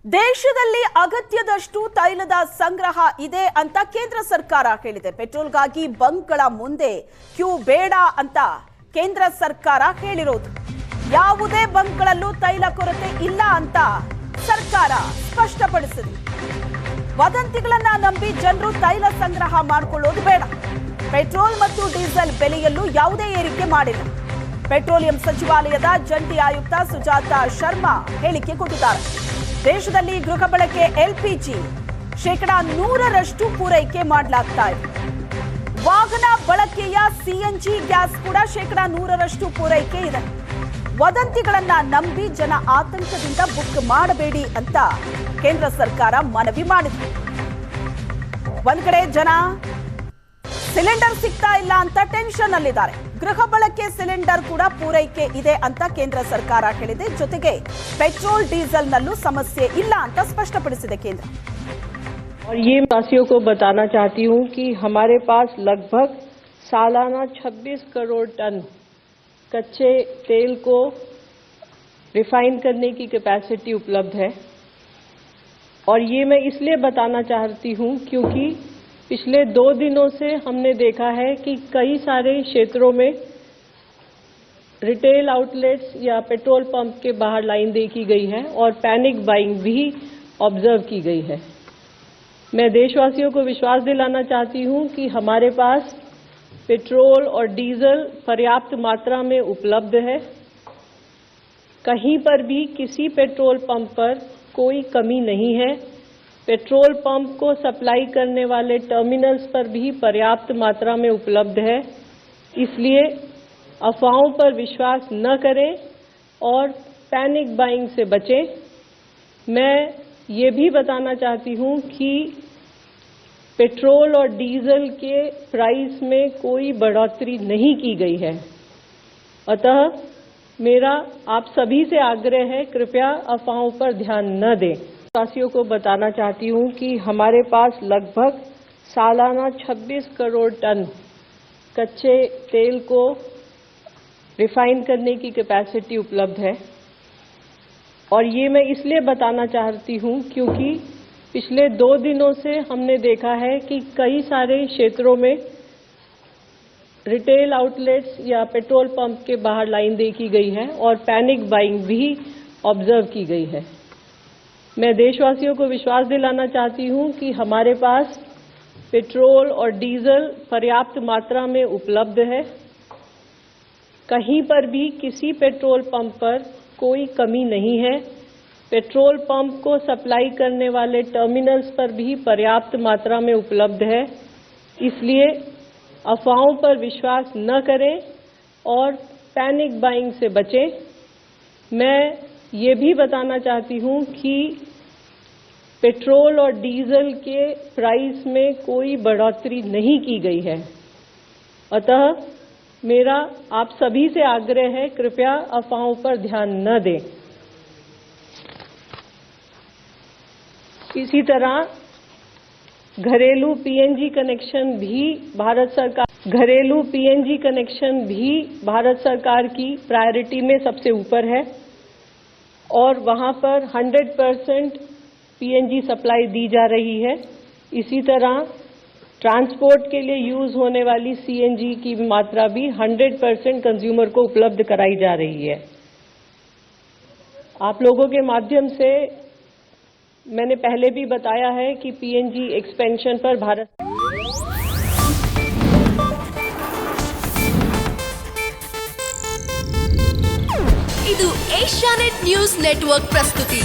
ದೇಶದಲ್ಲಿ ಅಗತ್ಯದಷ್ಟು ತೈಲದ ಸಂಗ್ರಹ ಇದೆ ಅಂತ ಕೇಂದ್ರ ಸರ್ಕಾರ ಹೇಳಿದೆ. ಪೆಟ್ರೋಲ್ಗಾಗಿ ಬಂಕ್ಗಳ ಮುಂದೆ ಕ್ಯೂ ಬೇಡ ಅಂತ ಕೇಂದ್ರ ಸರ್ಕಾರ ಹೇಳಿರೋದು. ಯಾವುದೇ ಬಂಕ್ಗಳಲ್ಲೂ ತೈಲ ಕೊರತೆ ಇಲ್ಲ ಅಂತ ಸರ್ಕಾರ ಸ್ಪಷ್ಟಪಡಿಸಿದೆ. ವದಂತಿಗಳನ್ನ ನಂಬಿ ಜನರು ತೈಲ ಸಂಗ್ರಹ ಮಾಡಿಕೊಳ್ಳೋದು ಬೇಡ. ಪೆಟ್ರೋಲ್ ಮತ್ತು ಡೀಸೆಲ್ ಬೆಲೆಯಲ್ಲೂ ಯಾವುದೇ ಏರಿಕೆ ಮಾಡಿಲ್ಲ. ಪೆಟ್ರೋಲಿಯಂ ಸಚಿವಾಲಯದ ಜಂಟಿ ಆಯುಕ್ತ ಸುಜಾತಾ ಶರ್ಮಾ ಹೇಳಿಕೆ ಕೊಟ್ಟಿದ್ದಾರೆ. ದೇಶದಲ್ಲಿ ಗೃಹ ಬಳಕೆ ಎಲ್ಪಿಜಿ 100% ಪೂರೈಕೆ ಮಾಡಲಾಗ್ತಾ ಇದೆ. ವಾಹನ ಬಳಕೆಯ ಸಿಎನ್ಜಿ ಗ್ಯಾಸ್ ಕೂಡ 100% ಪೂರೈಕೆ ಇದೆ. ವದಂತಿಗಳನ್ನ ನಂಬಿ ಜನ ಆತಂಕದಿಂದ ಬುಕ್ ಮಾಡಬೇಡಿ ಅಂತ ಕೇಂದ್ರ ಸರ್ಕಾರ ಮನವಿ ಮಾಡಿದೆ. ಒಂದ್ ಕಡೆ ಜನ ಸಿಲಿಂಡರ್ ಸಿಗ್ತಾ ಇಲ್ಲ ಅಂತ ಟೆನ್ಷನ್ ಅಲ್ಲಿದ್ದಾರೆ. ಗೃಹ ಬಳಕೆ ಸಿಲಿಂಡರ್ ಕೂಡ ಪೂರೈಕೆ ಇದೆ ಅಂತ ಕೇಂದ್ರ ಸರ್ಕಾರ ಹೇಳಿದೆ. ಜೊತೆಗೆ ಪೆಟ್ರೋಲ್ ಡೀಸೆಲ್ ನಲ್ಲೂ ಸಮಸ್ಯೆ ಇಲ್ಲ ಅಂತ ಸ್ಪಷ್ಟಪಡಿಸಿದೆ ಕೇಂದ್ರ. और ये वासियों को बताना चाहती हूँ कि हमारे पास लगभग सालाना 26 करोड़ टन कच्चे तेल को रिफाइन करने की कैपेसिटी उपलब्ध है। और ये मैं इसलिए बताना चाहती हूँ क्योंकि पिछले 2 दिनों से हमने देखा है कि कई सारे क्षेत्रों में रिटेल आउटलेट्स या पेट्रोल पंप के बाहर लाइन देखी गई है और पैनिक बाइंग भी ऑब्जर्व की गई है। मैं देशवासियों को विश्वास दिलाना चाहती हूं कि हमारे पास पेट्रोल और डीजल पर्याप्त मात्रा में उपलब्ध है। कहीं पर भी किसी पेट्रोल पंप पर कोई कमी नहीं है। पेट्रोल पंप को सप्लाई करने वाले टर्मिनल्स पर भी पर्याप्त मात्रा में उपलब्ध है। इसलिए अफवाहों पर विश्वास न करें और पैनिक बाइंग से बचें। मैं ये भी बताना चाहती हूं कि पेट्रोल और डीजल के प्राइस में कोई बढ़ोतरी नहीं की गई है। अतः मेरा आप सभी से आग्रह है, कृपया अफवाहों पर ध्यान न दें। वासियों को बताना चाहती हूं कि हमारे पास लगभग सालाना 26 करोड़ टन कच्चे तेल को रिफाइन करने की कैपेसिटी उपलब्ध है। और ये मैं इसलिए बताना चाहती हूँ क्योंकि पिछले 2 दिनों से हमने देखा है कि कई सारे क्षेत्रों में रिटेल आउटलेट्स या पेट्रोल पंप के बाहर लाइन देखी गई है और पैनिक बाइंग भी ऑब्जर्व की गई है। मैं देशवासियों को विश्वास दिलाना चाहती हूँ कि हमारे पास पेट्रोल और डीजल पर्याप्त मात्रा में उपलब्ध है। कहीं पर भी किसी पेट्रोल पंप पर कोई कमी नहीं है। पेट्रोल पंप को सप्लाई करने वाले टर्मिनल्स पर भी पर्याप्त मात्रा में उपलब्ध है। इसलिए अफवाहों पर विश्वास न करें और पैनिक बाइंग से बचें। मैं ये भी बताना चाहती हूँ कि पेट्रोल और डीजल के प्राइस में कोई बढ़ोतरी नहीं की गई है। अतः मेरा आप सभी से आग्रह है, कृपया अफवाहों पर ध्यान न दें। इसी तरह घरेलू पीएनजी कनेक्शन भी भारत सरकार की प्रायोरिटी में सबसे ऊपर है और वहां पर 100% पीएनजी सप्लाई दी जा रही है। इसी तरह ट्रांसपोर्ट के लिए यूज होने वाली सीएनजी की मात्रा भी 100% कंज्यूमर को उपलब्ध कराई जा रही है। आप लोगों के माध्यम से मैंने पहले भी बताया है कि पीएनजी एक्सपेंशन पर भारत ಇದು ಏಷ್ಯಾನೆಟ್ ನ್ಯೂಸ್ ನೆಟ್ವರ್ಕ್ ಪ್ರಸ್ತುತಿ।